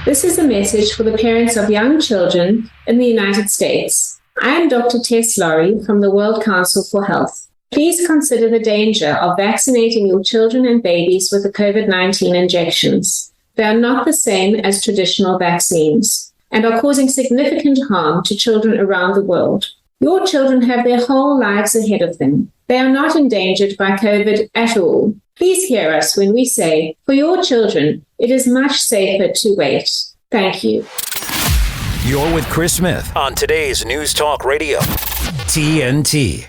This is a message for the parents of young children in the United States. I am Dr. Tess Lawrie from the World Council for Health. Please consider the danger of vaccinating your children and babies with the COVID-19 injections. They are not the same as traditional vaccines and are causing significant harm to children around the world. Your children have their whole lives ahead of them. They are not endangered by COVID at all. Please hear us when we say, for your children, it is much safer to wait. Thank you. You're with Chris Smith on today's News Talk Radio, TNT.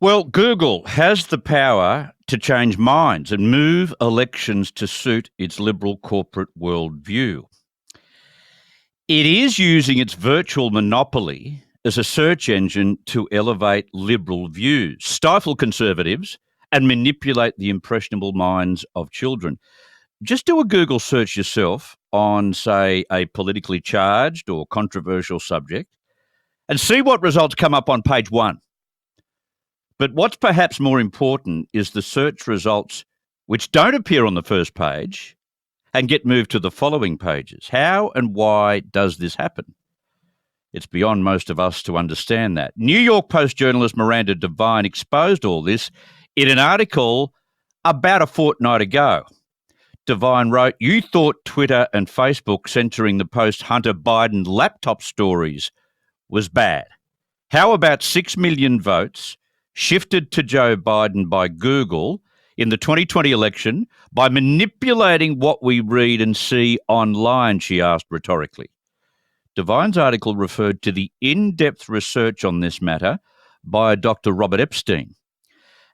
Well, Google has the power to change minds and move elections to suit its liberal corporate worldview. It is using its virtual monopoly as a search engine to elevate liberal views, stifle conservatives, and manipulate the impressionable minds of children. Just do a Google search yourself on, say, a politically charged or controversial subject and see what results come up on page 1. But what's perhaps more important is the search results which don't appear on the first page and get moved to the following pages. How and why does this happen? It's beyond most of us to understand that. New York Post journalist Miranda Devine exposed all this in an article about a fortnight ago. Devine wrote, "You thought Twitter and Facebook censoring the post-Hunter Biden laptop stories was bad. How about 6 million votes shifted to Joe Biden by Google in the 2020 election by manipulating what we read and see online?" she asked rhetorically. Devine's article referred to the in-depth research on this matter by Dr. Robert Epstein.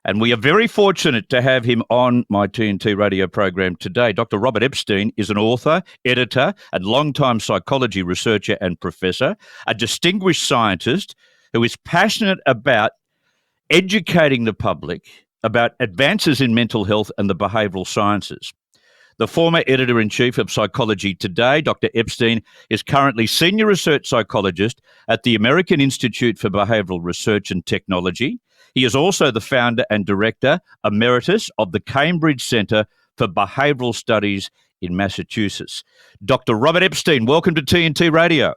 And we are very fortunate to have him on my TNT radio program today. Dr. Robert Epstein is an author, editor, and longtime psychology researcher and professor, a distinguished scientist who is passionate about educating the public about advances in mental health and the behavioural sciences. The former editor-in-chief of Psychology Today, Dr. Epstein, is currently senior research psychologist at the American Institute for Behavioural Research and Technology. He is also the founder and director emeritus of the Cambridge Centre for Behavioural Studies in Massachusetts. Dr. Robert Epstein, welcome to TNT Radio.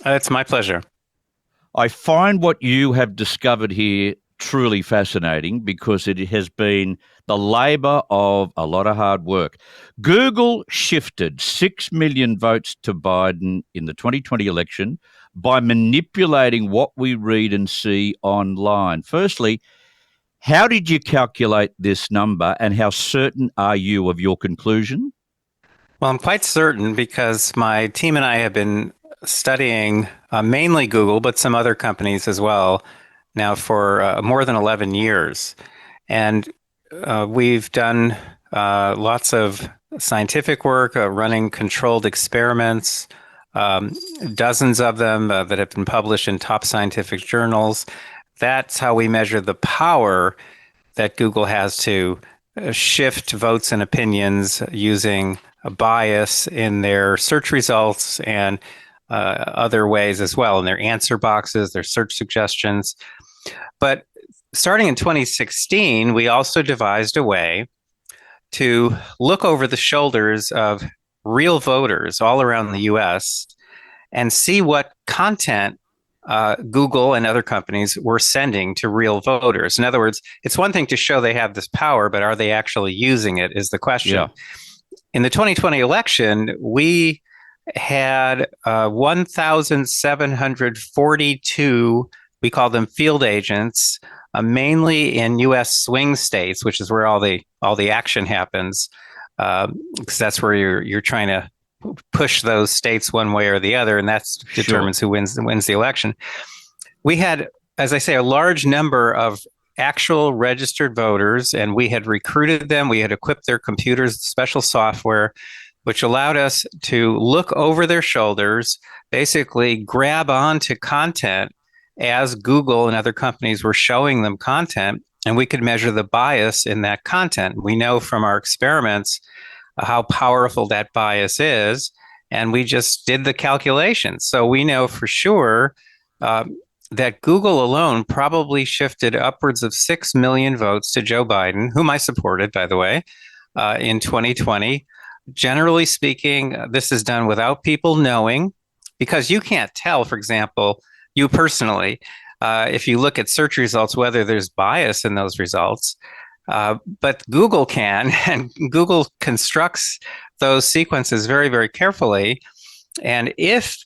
It's my pleasure. I find what you have discovered here truly fascinating because it has been the labour of a lot of hard work. Google shifted 6 million votes to Biden in the 2020 election by manipulating what we read and see online. Firstly, how did you calculate this number and how certain are you of your conclusion? Well, I'm quite certain because my team and I have been studying mainly Google, but some other companies as well, now for more than 11 years. And we've done lots of scientific work, running controlled experiments, dozens of them that have been published in top scientific journals. That's how we measure the power that Google has to shift votes and opinions using a bias in their search results and other ways as well, in their answer boxes, their search suggestions. But starting in 2016, we also devised a way to look over the shoulders of real voters all around the US and see what content Google and other companies were sending to real voters. In other words, it's one thing to show they have this power, but are they actually using it is the question. Yeah. In the 2020 election, we had 1,742, we call them field agents, mainly in U.S. swing states, which is where all the action happens, because that's where you're trying to push those states one way or the other, and that determines who wins the election. We had, as I say, a large number of actual registered voters, and we had recruited them. We had equipped their computers with special software, which allowed us to look over their shoulders, basically grab onto content as Google and other companies were showing them content, and we could measure the bias in that content. We know from our experiments how powerful that bias is, and we just did the calculations. So we know for sure that Google alone probably shifted upwards of 6 million votes to Joe Biden, whom I supported, by the way, in 2020. Generally speaking, this is done without people knowing, because you can't tell, for example, you personally, if you look at search results, whether there's bias in those results. But Google can, and Google constructs those sequences very, very carefully. And if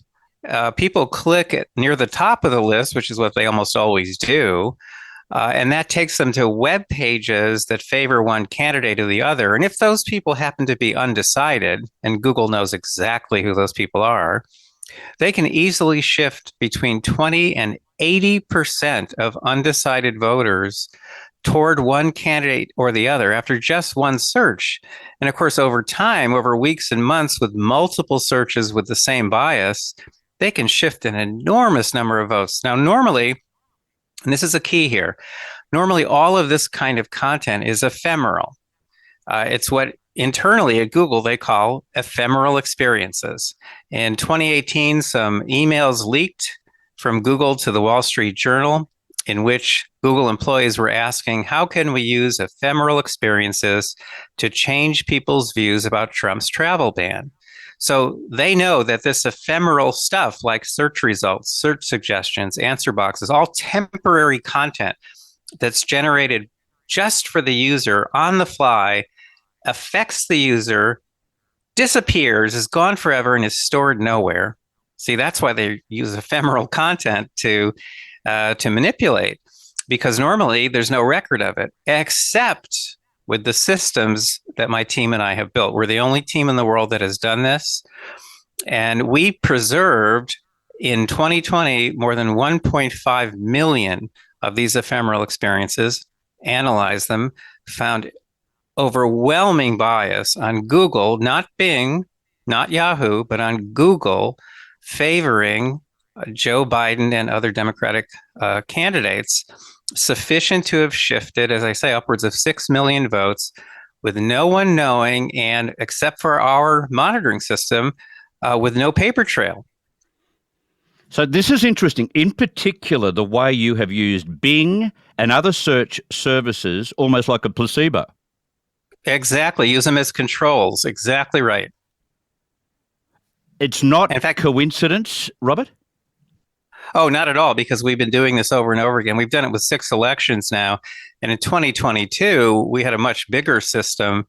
people click near the top of the list, which is what they almost always do, and that takes them to web pages that favor one candidate or the other. And if those people happen to be undecided, and Google knows exactly who those people are, they can easily shift between 20 and 80% of undecided voters toward one candidate or the other after just one search. And of course, over time, over weeks and months with multiple searches with the same bias, they can shift an enormous number of votes. Now, normally, and this is a key here, normally all of this kind of content is ephemeral. It's what internally at Google they call ephemeral experiences. In 2018, some emails leaked from Google to the Wall Street Journal, in which Google employees were asking, how can we use ephemeral experiences to change people's views about Trump's travel ban? So they know that this ephemeral stuff like search results, search suggestions, answer boxes, all temporary content that's generated just for the user on the fly, affects the user, disappears, is gone forever, and is stored nowhere. See, that's why they use ephemeral content to manipulate, because normally there's no record of it, except with the systems that my team and I have built. We're the only team in the world that has done this. And we preserved in 2020 more than 1.5 million of these ephemeral experiences, analyzed them, found overwhelming bias on Google, not Bing, not Yahoo, but on Google, favoring Joe Biden and other Democratic candidates, sufficient to have shifted, as I say, upwards of 6 million votes with no one knowing, and except for our monitoring system, with no paper trail. So this is interesting. In particular, the way you have used Bing and other search services almost like a placebo. Exactly. Use them as controls. Exactly right. It's not in fact coincidence, Robert? Oh, not at all, because we've been doing this over and over again. We've done it with 6 elections now. And in 2022, we had a much bigger system,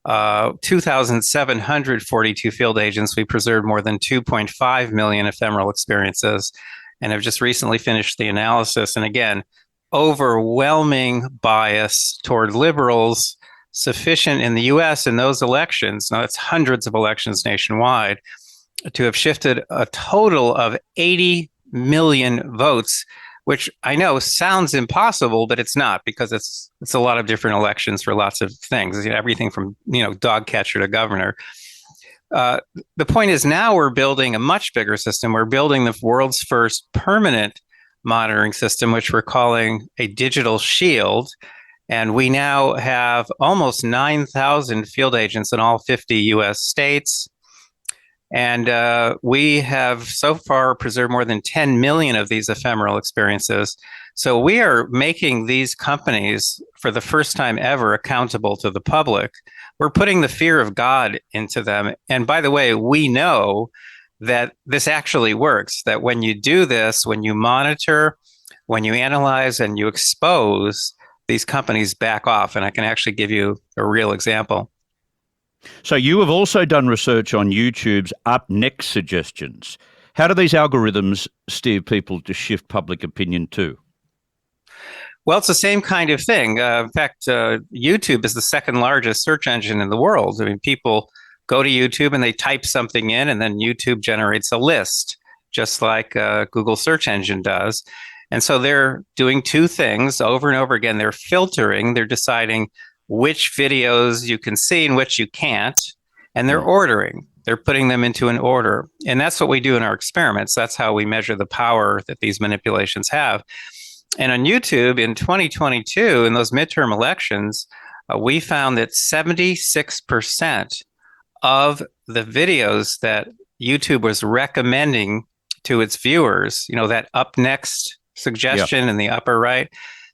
2,742 field agents. We preserved more than 2.5 million ephemeral experiences and have just recently finished the analysis. And again, overwhelming bias toward liberals, sufficient in the US in those elections. Now, that's hundreds of elections nationwide, to have shifted a total of 80 million votes, which I know sounds impossible, but it's not, because it's a lot of different elections for lots of things, everything from dog catcher to governor. The point is, now we're building a much bigger system. We're building the world's first permanent monitoring system, which we're calling a digital shield. And we now have almost 9,000 field agents in all 50 US states. And we have so far preserved more than 10 million of these ephemeral experiences. So we are making these companies, for the first time ever, accountable to the public. We're putting the fear of God into them. And by the way, we know that this actually works, that when you do this, when you monitor, when you analyze, and you expose, these companies back off. And I can actually give you a real example. So you have also done research on YouTube's up next suggestions. How do these algorithms steer people to shift public opinion to? Well, it's the same kind of thing. In fact, YouTube is the second largest search engine in the world. I mean, people go to YouTube and they type something in, and then YouTube generates a list, just like Google search engine does. And so they're doing two things over and over again. They're filtering, they're deciding which videos you can see and which you can't, and they're ordering. They're putting them into an order. And that's what we do in our experiments. That's how we measure the power that these manipulations have. And on YouTube in 2022, in those midterm elections, we found that 76% of the videos that YouTube was recommending to its viewers, that up next suggestion in the upper right,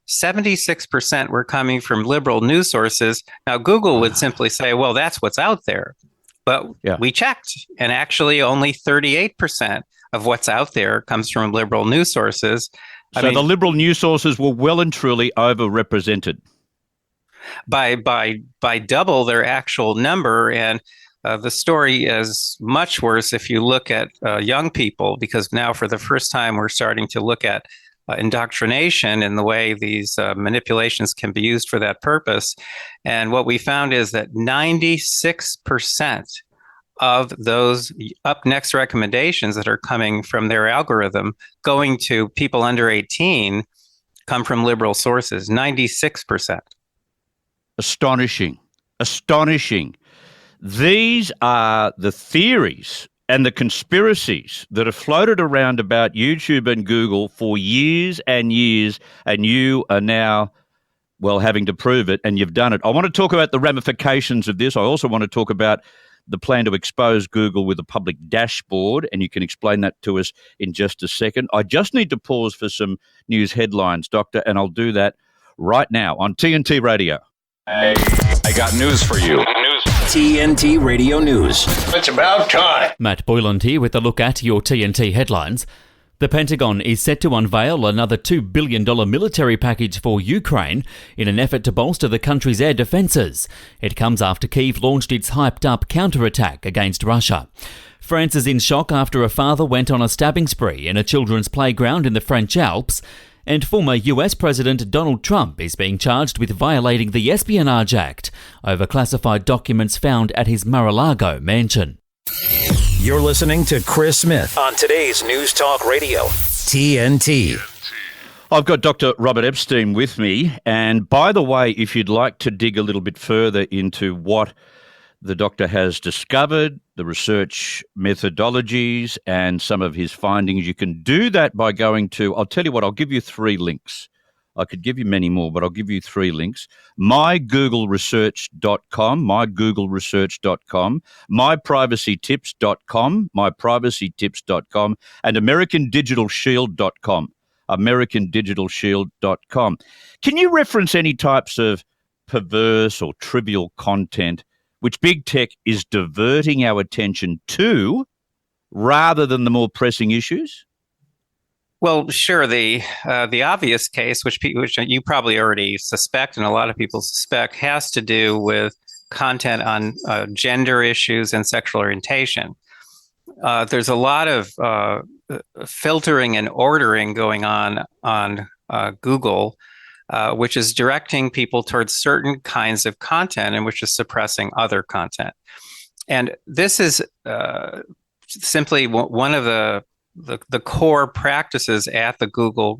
76% were coming from liberal news sources. Now, Google would simply say, well, that's what's out there. But we checked, and actually only 38% of what's out there comes from liberal news sources. So the liberal news sources were well and truly overrepresented. By double their actual number. And the story is much worse if you look at young people, because now for the first time we're starting to look at indoctrination and the way these manipulations can be used for that purpose. And what we found is that 96% of those up next recommendations that are coming from their algorithm going to people under 18 come from liberal sources, 96%. Astonishing. These are the theories and the conspiracies that have floated around about YouTube and Google for years and years, and you are now, well, having to prove it, and you've done it. I want to talk about the ramifications of this. I also want to talk about the plan to expose Google with a public dashboard, and you can explain that to us in just a second. I just need to pause for some news headlines, Doctor, and I'll do that right now on TNT Radio. Hey, I got news for you. TNT Radio News. It's about time. Matt Boyland here with a look at your TNT headlines. The Pentagon is set to unveil another $2 billion military package for Ukraine in an effort to bolster the country's air defences. It comes after Kyiv launched its hyped-up counterattack against Russia. France is in shock after a father went on a stabbing spree in a children's playground in the French Alps. And former US President Donald Trump is being charged with violating the Espionage Act over classified documents found at his Mar-a-Lago mansion. You're listening to Chris Smith on today's News Talk Radio, TNT. I've got Dr. Robert Epstein with me. And by the way, if you'd like to dig a little bit further into what the doctor has discovered, the research methodologies and some of his findings, you can do that by going to, I'll tell you what, I'll give you 3 links. I could give you many more, but I'll give you 3 links. mygoogleresearch.com, mygoogleresearch.com, myprivacytips.com, and americandigitalshield.com, americandigitalshield.com. Can you reference any types of perverse or trivial content which big tech is diverting our attention to rather than the more pressing issues? Well, sure. The obvious case, which you probably already suspect and a lot of people suspect, has to do with content on gender issues and sexual orientation. There's a lot of filtering and ordering going on Google, which is directing people towards certain kinds of content and which is suppressing other content. And this is simply one of the core practices at the Google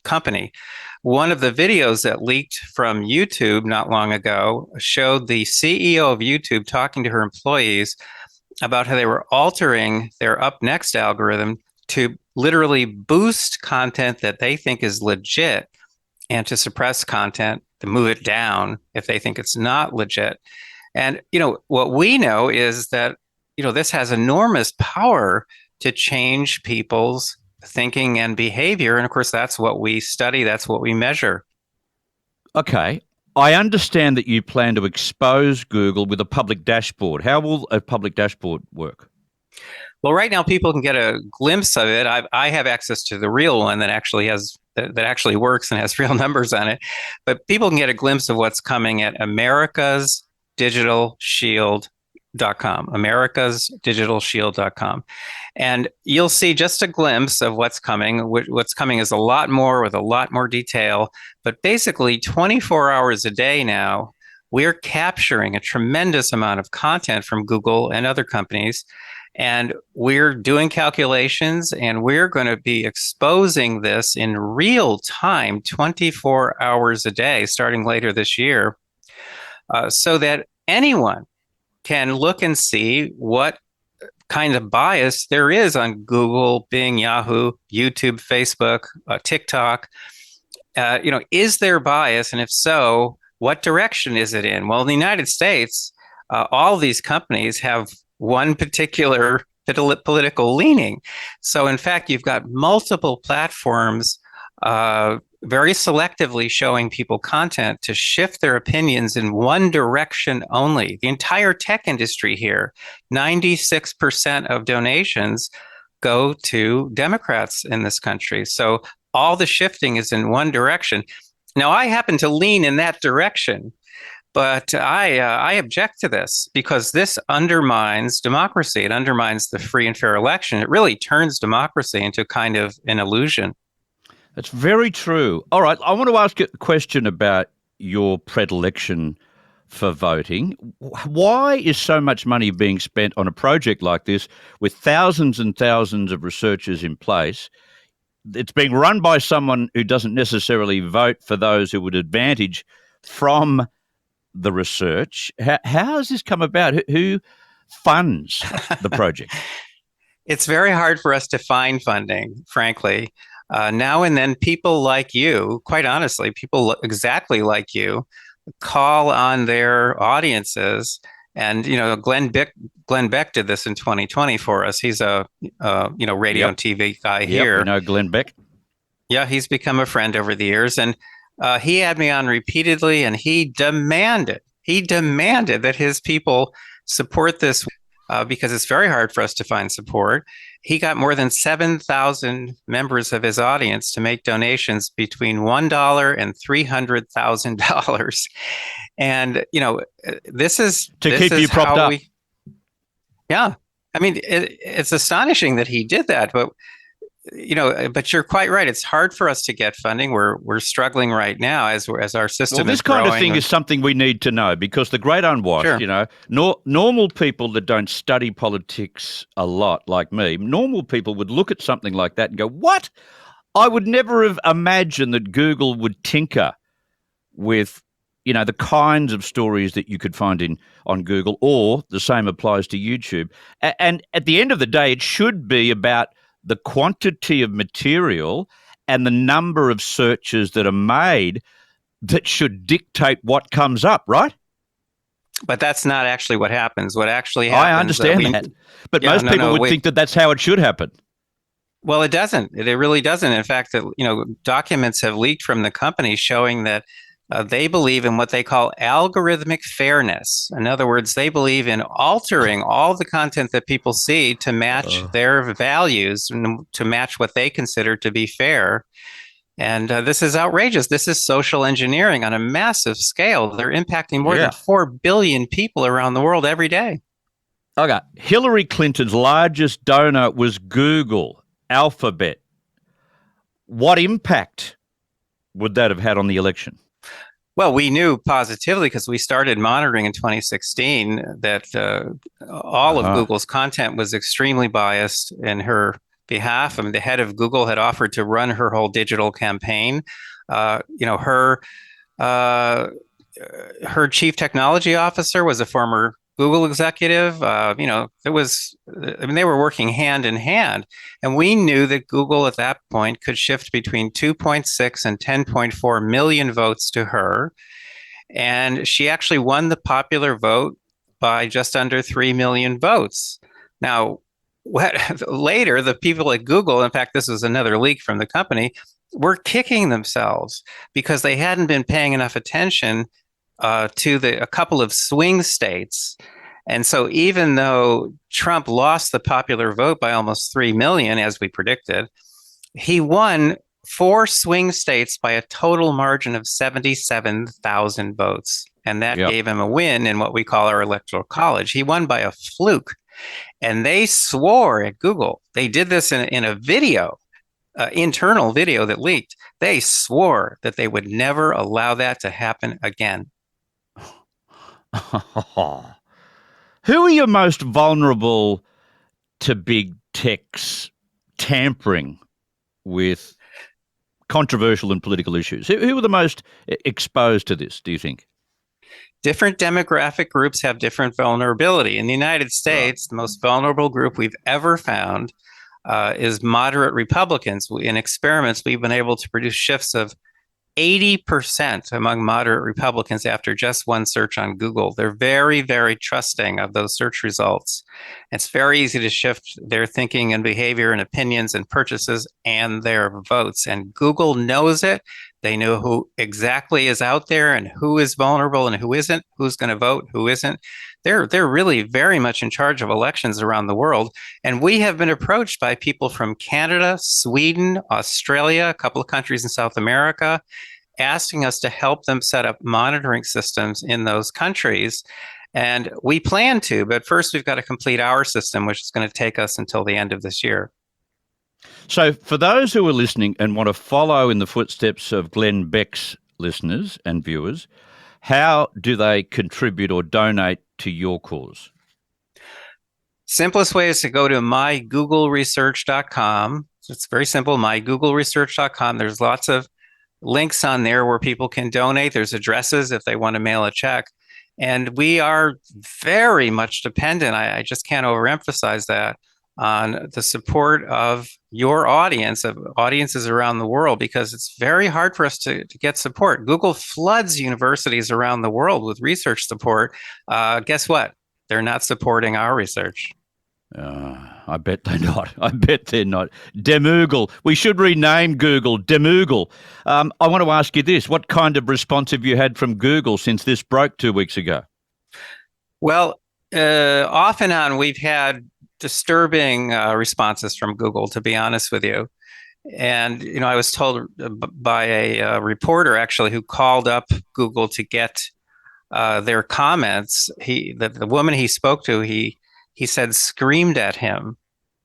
company. One of the videos that leaked from YouTube not long ago showed the CEO of YouTube talking to her employees about how they were altering their up next algorithm to literally boost content that they think is legit and to suppress content, to move it down if they think it's not legit. And, what we know is that, this has enormous power to change people's thinking and behavior. And of course, that's what we study. That's what we measure. Okay. I understand that you plan to expose Google with a public dashboard. How will a public dashboard work? Well, right now people can get a glimpse of it. I have access to the real one that actually works and has real numbers on it. But people can get a glimpse of what's coming at americasdigitalshield.com, americasdigitalshield.com. And you'll see just a glimpse of what's coming. What's coming is a lot more with a lot more detail. But basically 24 hours a day now, we're capturing a tremendous amount of content from Google and other companies. And we're doing calculations, and we're going to be exposing this in real time, 24 hours a day, starting later this year, so that anyone can look and see what kind of bias there is on Google, Bing, Yahoo, YouTube, Facebook, TikTok. Is there bias? And if so, what direction is it in? Well, in the United States, all these companies have one particular political leaning. So in fact, you've got multiple platforms very selectively showing people content to shift their opinions in one direction only. The entire tech industry here, 96% of donations go to Democrats in this country. So all the shifting is in one direction. Now, I happen to lean in that direction, but I object to this because this undermines democracy. It undermines the free and fair election. It really turns democracy into kind of an illusion. That's very true. All right, I want to ask you a question about your predilection for voting. Why is so much money being spent on a project like this with thousands and thousands of researchers in place? It's being run by someone who doesn't necessarily vote for those who would advantage from the research. How has this come about? Who funds the project? It's very hard for us to find funding, frankly. Now and then, people like you, quite honestly, people exactly like you, call on their audiences. And, Glenn Beck did this in 2020 for us. He's a, radio and TV guy here. You know Glenn Beck. Yeah, he's become a friend over the years. And he had me on repeatedly, and he demanded that his people support this because it's very hard for us to find support. He got more than 7,000 members of his audience to make donations between $1 and $300,000. And, this is to keep you propped up. Yeah. I mean, it's astonishing that he did that, but you're quite right. It's hard for us to get funding. We're struggling right now as our system is growing. This kind of thing is something we need to know because the great unwashed, Sure. Normal people that don't study politics a lot like me, normal people would look at something like that and go, what? I would never have imagined that Google would tinker with, the kinds of stories that you could find on Google, or the same applies to YouTube. And at the end of the day, it should be about the quantity of material and the number of searches that are made that should dictate what comes up, right? But that's not actually what happens. What actually happens... I understand that. But most people would think that that's how it should happen. Well, it doesn't. It really doesn't. In fact, documents have leaked from the company showing that they believe in what they call algorithmic fairness. In other words, they believe in altering all the content that people see to match their values and to match what they consider to be fair. And this is outrageous. This is social engineering on a massive scale. They're impacting more than 4 billion people around the world every day. Okay. Hillary Clinton's largest donor was Google, Alphabet. What impact would that have had on the election? Well, we knew positively because we started monitoring in 2016 that all of Google's content was extremely biased in her behalf. I mean, the head of Google had offered to run her whole digital campaign. Her chief technology officer was a former Google executive. They were working hand in hand. And we knew that Google at that point could shift between 2.6 and 10.4 million votes to her. And she actually won the popular vote by just under 3 million votes. Now, later, the people at Google, in fact, this was another leak from the company, were kicking themselves because they hadn't been paying enough attention to a couple of swing states. And so even though Trump lost the popular vote by almost 3 million, as we predicted, he won 4 swing states by a total margin of 77,000 votes. And that gave him a win in what we call our electoral college. He won by a fluke. And they swore at Google. They did this in a video, internal video that leaked. They swore that they would never allow that to happen again. Who are you most vulnerable to big tech's tampering with controversial and political issues? Who are the most exposed to this, do you think? Different demographic groups have different vulnerability. In the United States, the most vulnerable group we've ever found is moderate Republicans. In experiments, we've been able to produce shifts of 80% among moderate Republicans after just one search on Google. They're very, very trusting of those search results. It's very easy to shift their thinking and behavior and opinions and purchases and their votes. And Google knows it. They know who exactly is out there and who is vulnerable and who isn't, who's going to vote, who isn't. They're really very much in charge of elections around the world. And we have been approached by people from Canada, Sweden, Australia, a couple of countries in South America, asking us to help them set up monitoring systems in those countries. And we plan to, but first we've got to complete our system, which is going to take us until the end of this year. So for those who are listening and want to follow in the footsteps of Glenn Beck's listeners and viewers, how do they contribute or donate to your cause? Simplest way is to go to mygoogleresearch.com. It's very simple, mygoogleresearch.com. There's lots of links on there where people can donate. There's addresses if they want to mail a check. And we are very much dependent, I just can't overemphasize that, on the support of your audience, of audiences around the world, because it's very hard for us to get support. Google floods universities around the world with research support. Guess what? They're not supporting our research. I bet they're not. Demoogle. We should rename Google Demoogle. I want to ask you this. What kind of response have you had from Google since this broke 2 weeks ago? Well, off and on, we've had disturbing responses from Google, to be honest with you. And, I was told by a reporter actually who called up Google to get their comments. The woman he spoke to, he said screamed at him.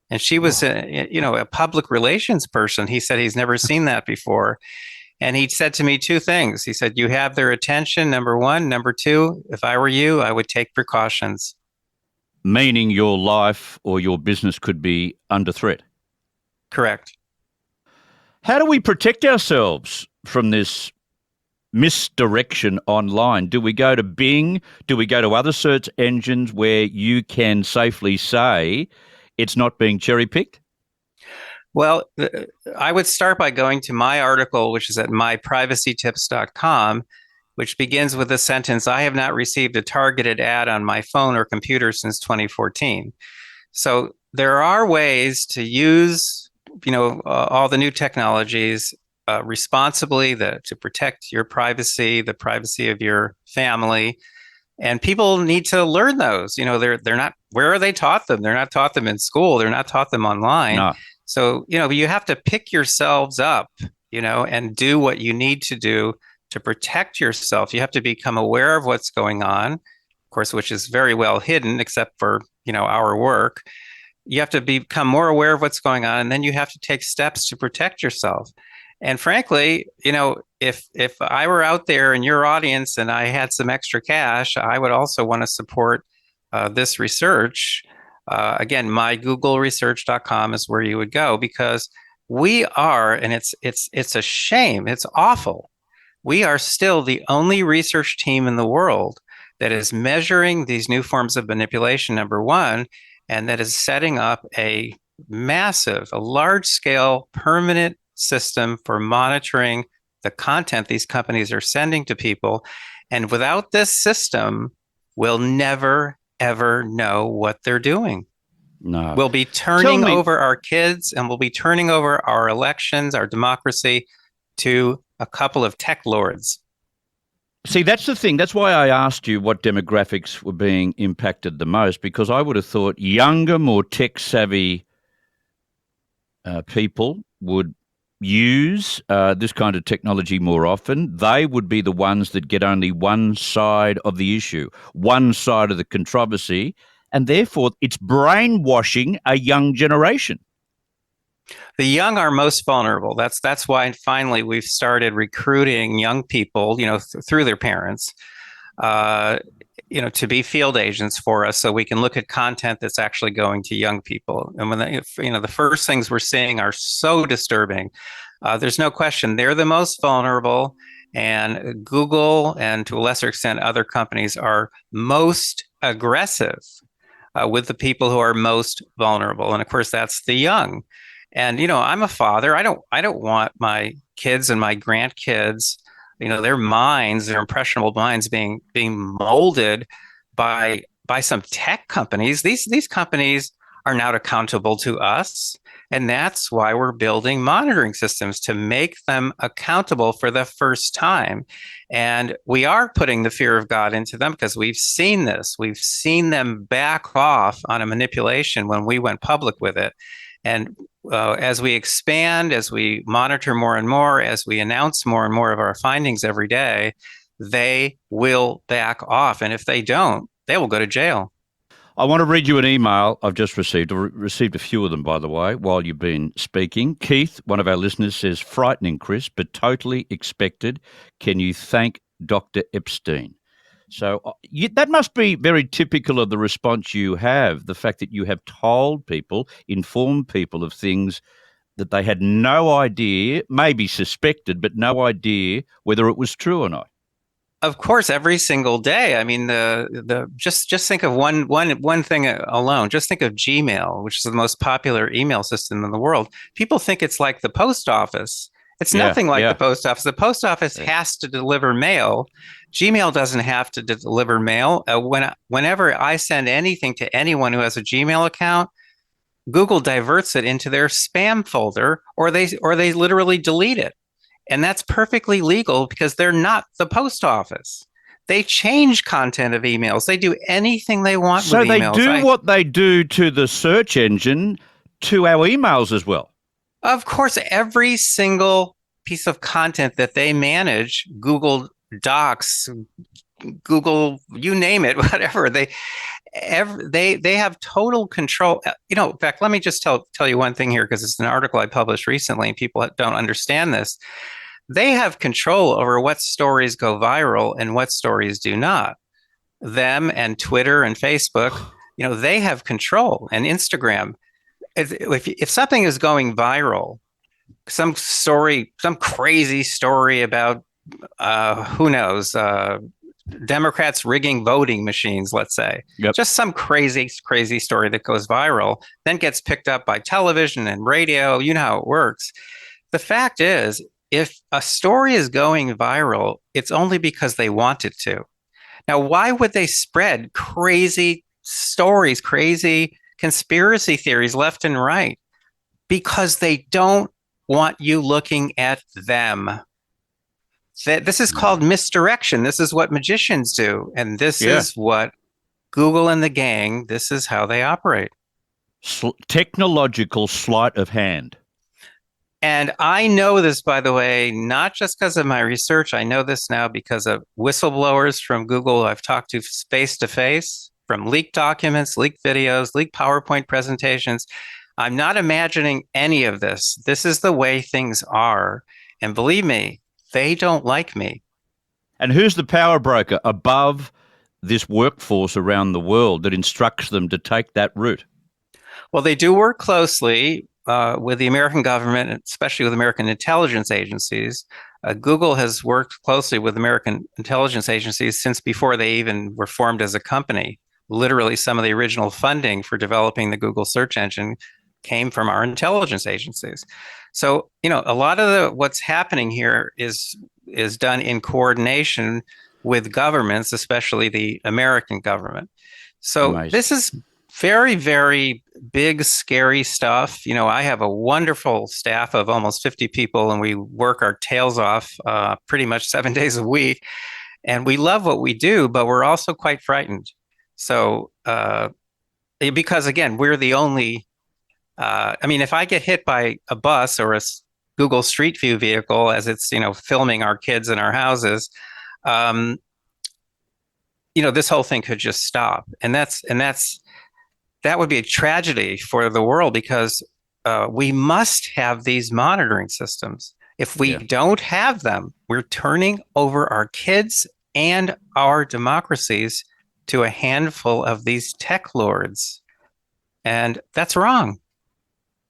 And she was a public relations person. He said he's never seen that before. And he said to me two things. He said, you have their attention, number one. Number two, if I were you, I would take precautions. Meaning your life or your business could be under threat. Correct. How do we protect ourselves from this misdirection online? Do we go to Bing? Do we go to other search engines where you can safely say it's not being cherry-picked? Well, I would start by going to my article, which is at myprivacytips.com, which begins with the sentence, I have not received a targeted ad on my phone or computer since 2014. So there are ways to use, all the new technologies responsibly to protect your privacy, the privacy of your family. And people need to learn those. They're not, where are they taught them? They're not taught them in school. They're not taught them online. No. So, you have to pick yourselves up, and do what you need to do to protect yourself. You have to become aware of what's going on, of course, which is very well hidden, except for, our work. You have to become more aware of what's going on, and then you have to take steps to protect yourself. And frankly, if I were out there in your audience and I had some extra cash, I would also want to support this research. Again, mygoogleresearch.com is where you would go, because we are, and it's a shame, it's awful. We are still the only research team in the world that is measuring these new forms of manipulation, number one, and that is setting up a large-scale, permanent system for monitoring the content these companies are sending to people. And without this system, we'll never, ever know what they're doing. No. We'll be turning over our kids, and we'll be turning over our elections, our democracy, to a couple of tech lords. See, that's the thing. That's why I asked you what demographics were being impacted the most, because I would have thought younger, more tech-savvy people would use this kind of technology more often. They would be the ones that get only one side of the issue, one side of the controversy, and therefore it's brainwashing a young generation. The young are most vulnerable. That's why finally we've started recruiting young people, through their parents, to be field agents for us, so we can look at content that's actually going to young people. And when the first things we're seeing are so disturbing, there's no question they're the most vulnerable, and Google and to a lesser extent other companies are most aggressive with the people who are most vulnerable, and of course that's the young. And I'm a father. I don't want my kids and my grandkids, their minds, their impressionable minds being molded by some tech companies. These companies are not accountable to us. And that's why we're building monitoring systems, to make them accountable for the first time. And we are putting the fear of God into them because we've seen this. We've seen them back off on a manipulation when we went public with it. And as we expand, as we monitor more and more, as we announce more and more of our findings every day, they will back off. And if they don't, they will go to jail. I want to read you an email I've just received. I've received a few of them, by the way, while you've been speaking. Keith, one of our listeners, says, frightening, Chris, but totally expected. Can you thank Dr. Epstein? So that must be very typical of the response you have, the fact that you have told people, informed people of things that they had no idea, maybe suspected, but no idea whether it was true or not. Of course, every single day. I mean, just think of one thing alone. Just think of Gmail, which is the most popular email system in the world. People think it's like the post office. It's nothing like the post office. The post office has to deliver mail. Gmail doesn't have to deliver mail. Whenever I send anything to anyone who has a Gmail account, Google diverts it into their spam folder, or they literally delete it. And that's perfectly legal because they're not the post office. They change content of emails. They do anything they want with emails. So they do what they do to the search engine to our emails as well. Of course, every single piece of content that they manage, Google Docs, Google, you name it, whatever, they have total control. In fact, let me just tell you one thing here, because it's an article I published recently and people don't understand this. They have control over what stories go viral and what stories do not. Them and Twitter and Facebook, they have control, and Instagram. If something is going viral, some crazy story about who knows, Democrats rigging voting machines, let's say, just some crazy story that goes viral, then gets picked up by television and radio. You know how it works. The fact is, if a story is going viral, it's only because they want it to. Now, why would they spread crazy stories, crazy conspiracy theories left and right? Because they don't want you looking at them. This is called misdirection. This is what magicians do. And this is what Google and the gang, this is how they operate. Technological sleight of hand. And I know this, by the way, not just because of my research. I know this now because of whistleblowers from Google I've talked to face, from leaked documents, leaked videos, leaked PowerPoint presentations. I'm not imagining any of this. This is the way things are. And believe me, they don't like me. And who's the power broker above this workforce around the world that instructs them to take that route? Well, they do work closely with the American government, especially with American intelligence agencies. Google has worked closely with American intelligence agencies since before they even were formed as a company. Literally, some of the original funding for developing the Google search engine came from our intelligence agencies. So, a lot of what's happening here is done in coordination with governments, especially the American government. So Amazing. This is very, very big, scary stuff. I have a wonderful staff of almost 50 people, and we work our tails off pretty much 7 days a week. And we love what we do, but we're also quite frightened. So, because again, we're the only, if I get hit by a bus or a Google Street View vehicle as it's, filming our kids in our houses, this whole thing could just stop. And that would be a tragedy for the world, because we must have these monitoring systems. If we don't have them, we're turning over our kids and our democracies to a handful of these tech lords. And that's wrong.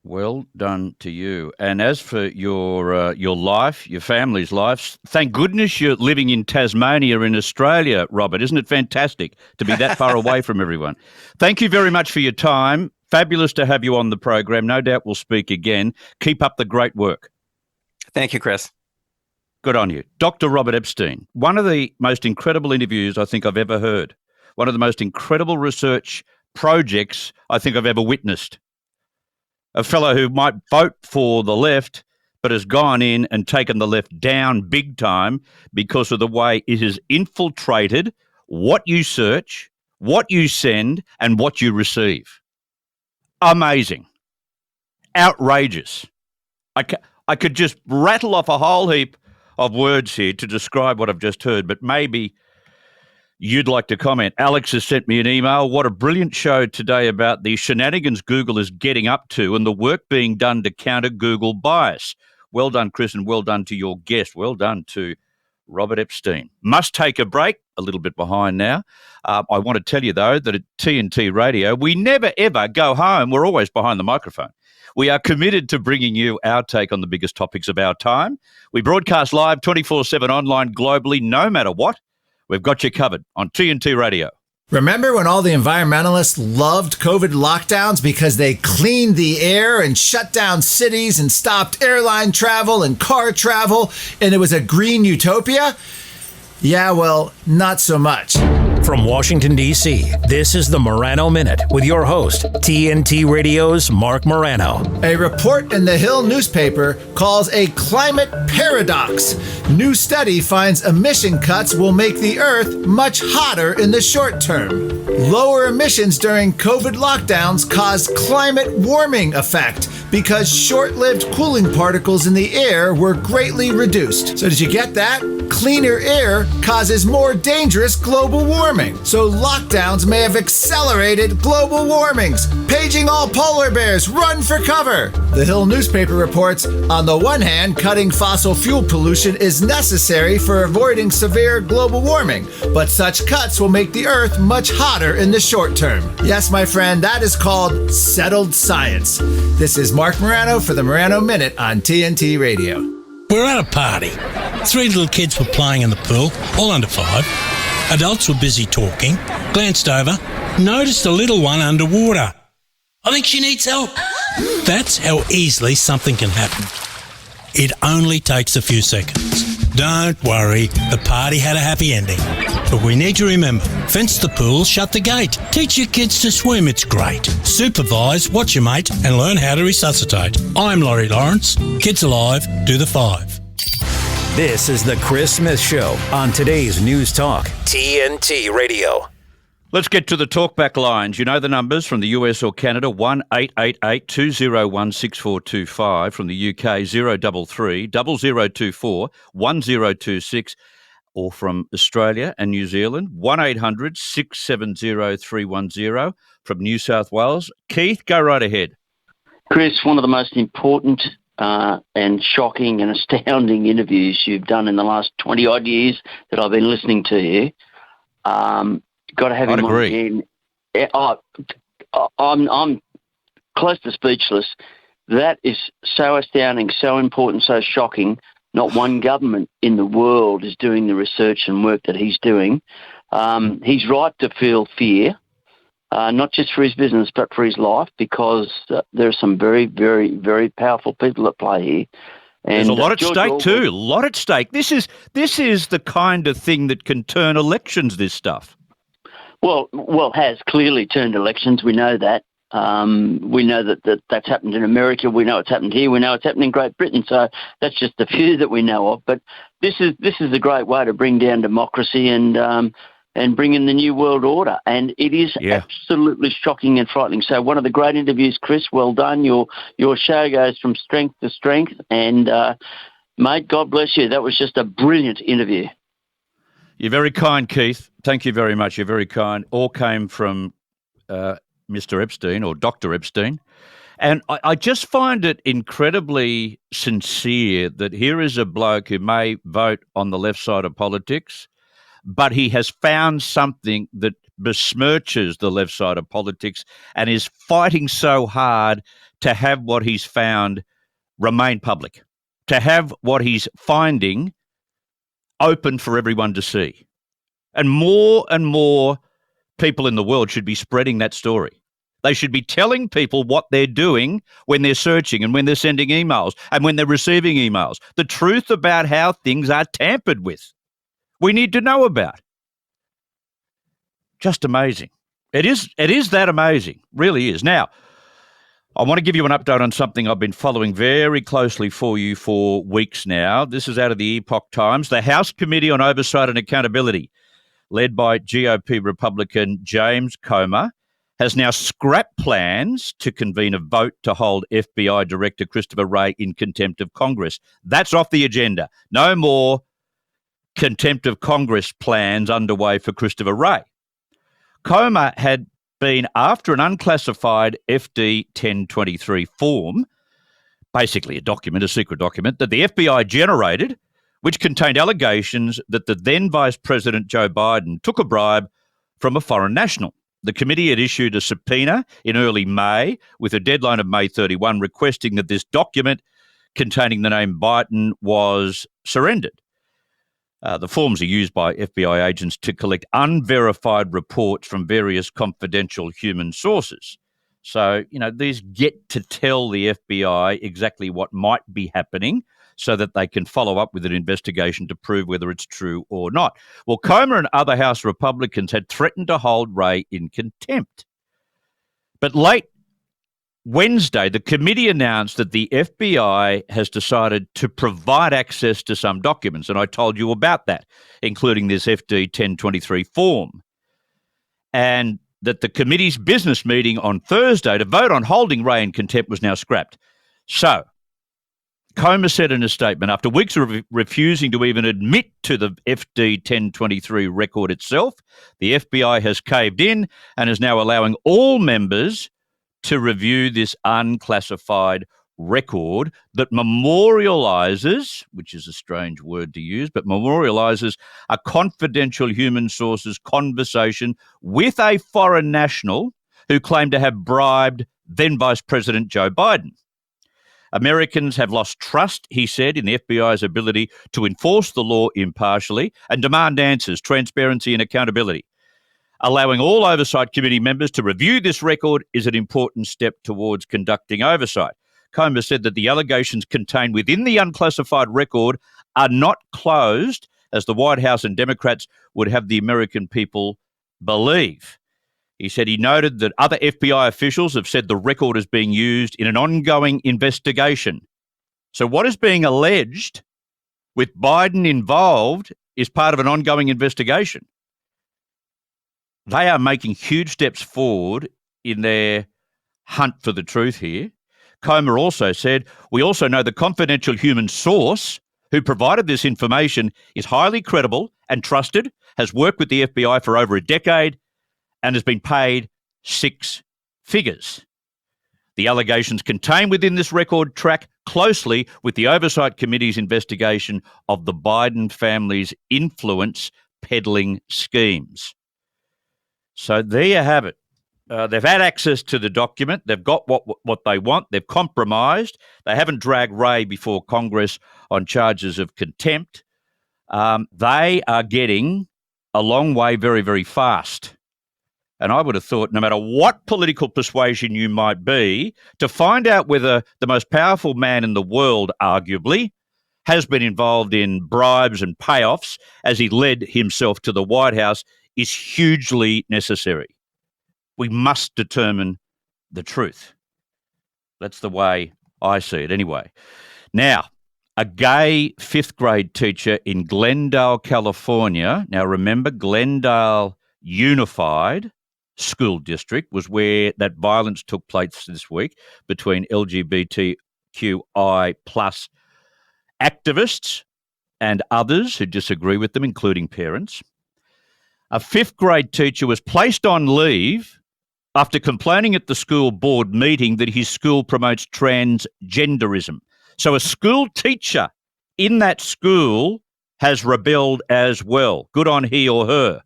Well done to you. And as for your life, your family's life, thank goodness you're living in Tasmania in Australia, Robert. Isn't it fantastic to be that far away from everyone? Thank you very much for your time. Fabulous to have you on the program. No doubt we'll speak again. Keep up the great work. Thank you, Chris. Good on you. Dr. Robert Epstein, one of the most incredible interviews I think I've ever heard. One of the most incredible research projects I think I've ever witnessed. A fellow who might vote for the left but has gone in and taken the left down big time because of the way it has infiltrated what you search, what you send, and what you receive. Amazing. Outrageous. I could just rattle off a whole heap of words here to describe what I've just heard, but maybe you'd like to comment. Alex has sent me an email. What a brilliant show today about the shenanigans Google is getting up to and the work being done to counter Google bias. Well done, Chris, and well done to your guest. Well done to Robert Epstein. Must take a break. A little bit behind now. I want to tell you, though, that at TNT Radio, we never, ever go home. We're always behind the microphone. We are committed to bringing you our take on the biggest topics of our time. We broadcast live 24/7 online globally, no matter what. We've got you covered on TNT Radio. Remember when all the environmentalists loved COVID lockdowns because they cleaned the air and shut down cities and stopped airline travel and car travel, and it was a green utopia? Yeah, well, not so much. From Washington, D.C., this is the Morano Minute with your host, TNT Radio's Mark Morano. A report in the Hill newspaper calls a climate paradox. New study finds emission cuts will make the Earth much hotter in the short term. Lower emissions during COVID lockdowns caused climate warming effect because short-lived cooling particles in the air were greatly reduced. So did you get that? Cleaner air causes more dangerous global warming. So lockdowns may have accelerated global warmings. Paging all polar bears, run for cover. The Hill newspaper reports, on the one hand, cutting fossil fuel pollution is necessary for avoiding severe global warming, but such cuts will make the Earth much hotter in the short term. Yes, my friend, that is called settled science. This is Mark Morano for the Morano Minute on TNT Radio. We're at a party. 3 little kids were playing in the pool, all under 5. Adults were busy talking, glanced over, noticed a little one underwater. I think she needs help. That's how easily something can happen. It only takes a few seconds. Don't worry, the party had a happy ending. But we need to remember, fence the pool, shut the gate. Teach your kids to swim, it's great. Supervise, watch your mate, and learn how to resuscitate. I'm Laurie Lawrence. Kids Alive, do the 5. This is the Chris Smith Show on today's News Talk, TNT Radio. Let's get to the talkback lines. You know the numbers from the US or Canada, 1-888-201-6425. From the UK, 033-0024-1026. Or from Australia and New Zealand, 1-800-670-310. From New South Wales. Keith, go right ahead. Chris, one of the most important and shocking and astounding interviews you've done in the last 20-odd years that I've been listening to you. Got to have him on again. I'm close to speechless. That is so astounding, so important, so shocking. Not one government in the world is doing the research and work that he's doing. He's right to feel fear, not just for his business but for his life, because there are some very, very, very powerful people at play here. And there's a lot at stake too. A lot at stake. This is the kind of thing that can turn elections. This stuff. Well, has clearly turned elections. We know that. We know that's happened in America. We know it's happened here. We know it's happened in Great Britain. So that's just a few that we know of. But this is a great way to bring down democracy and bring in the new world order. And it is absolutely shocking and frightening. So one of the great interviews, Chris. Well done. Your show goes from strength to strength. And mate, God bless you. That was just a brilliant interview. You're very kind, Keith. Thank you very much. You're very kind. All came from Mr. Epstein or Dr. Epstein. And I just find it incredibly sincere that here is a bloke who may vote on the left side of politics, but he has found something that besmirches the left side of politics and is fighting so hard to have what he's found remain public, to have what he's finding open for everyone to see. And more people in the world should be spreading that story, They should be telling people what they're doing when they're searching and when they're sending emails and when they're receiving emails. The truth about how things are tampered with. We need to know about. Just amazing. It is that amazing. Really is. Now, I want to give you an update on something I've been following very closely for you for weeks now. This is out of the Epoch Times. The House Committee on Oversight and Accountability, led by GOP Republican James Comer, has now scrapped plans to convene a vote to hold FBI Director Christopher Wray in contempt of Congress. That's off the agenda. No more contempt of Congress plans underway for Christopher Wray. Comer had been after an unclassified FD 1023 form, basically a secret document that the FBI generated, which contained allegations that the then Vice President Joe Biden took a bribe from a foreign national. The committee had issued a subpoena in early May with a deadline of May 31 requesting that this document containing the name Biden was surrendered. The forms are used by FBI agents to collect unverified reports from various confidential human sources. So, these get to tell the FBI exactly what might be happening so that they can follow up with an investigation to prove whether it's true or not. Well, Comer and other House Republicans had threatened to hold Wray in contempt. But late Wednesday, the committee announced that the FBI has decided to provide access to some documents, and I told you about that, including this FD 1023 form, and that the committee's business meeting on Thursday to vote on holding Wray in contempt was now scrapped. So, Comer said in a statement, after weeks of refusing to even admit to the FD 1023 record itself, the FBI has caved in and is now allowing all members to review this unclassified record that memorializes, which is a strange word to use, but memorializes a confidential human sources conversation with a foreign national who claimed to have bribed then Vice President Joe Biden. Americans have lost trust, he said, in the FBI's ability to enforce the law impartially and demand answers, transparency and accountability. Allowing all Oversight Committee members to review this record is an important step towards conducting oversight. Comer said that the allegations contained within the unclassified record are not closed, as the White House and Democrats would have the American people believe. He said he noted that other FBI officials have said the record is being used in an ongoing investigation. So what is being alleged with Biden involved is part of an ongoing investigation. They are making huge steps forward in their hunt for the truth here. Comer also said, we also know the confidential human source who provided this information is highly credible and trusted, has worked with the FBI for over a decade, and has been paid 6 figures. The allegations contained within this record track closely with the Oversight Committee's investigation of the Biden family's influence peddling schemes. So there you have it. They've had access to the document. They've got what they want. They've compromised. They haven't dragged Wray before Congress on charges of contempt. They are getting a long way very, very fast. And I would have thought, no matter what political persuasion you might be, to find out whether the most powerful man in the world, arguably, has been involved in bribes and payoffs as he led himself to the White House is hugely necessary. We must determine the truth. That's the way I see it anyway. Now, a gay 5th grade teacher in Glendale, California. Now, remember, Glendale Unified School District was where that violence took place this week between LGBTQI plus activists and others who disagree with them, including parents. A 5th grade teacher was placed on leave after complaining at the school board meeting that his school promotes transgenderism. So a school teacher in that school has rebelled as well. Good on he or her.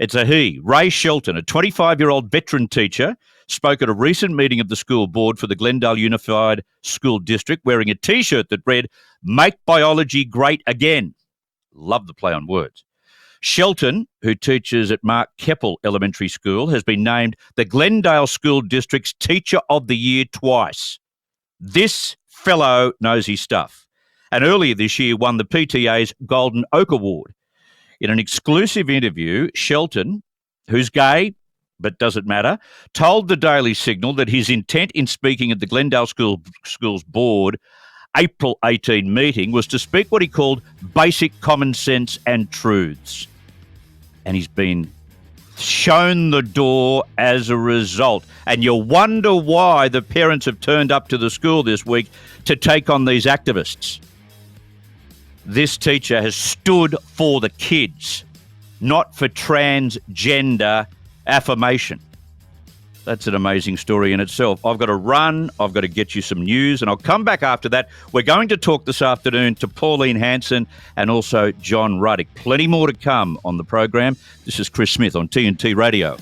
It's a he. Ray Shelton, a 25-year-old veteran teacher, spoke at a recent meeting of the school board for the Glendale Unified School District wearing a T-shirt that read, "Make biology great again." Love the play on words. Shelton, who teaches at Mark Keppel Elementary School, has been named the Glendale School District's Teacher of the Year twice. This fellow knows his stuff, and earlier this year won the PTA's Golden Oak Award. In an exclusive interview, Shelton, who's gay, but doesn't matter, told the Daily Signal that his intent in speaking at the Glendale School's board April 18 meeting was to speak what he called basic common sense and truths. And he's been shown the door as a result. And you wonder why the parents have turned up to the school this week to take on these activists. This teacher has stood for the kids, not for transgender affirmation. That's an amazing story in itself. I've got to run. I've got to get you some news, and I'll come back after that. We're going to talk this afternoon to Pauline Hanson and also John Ruddick. Plenty more to come on the program. This is Chris Smith on TNT Radio.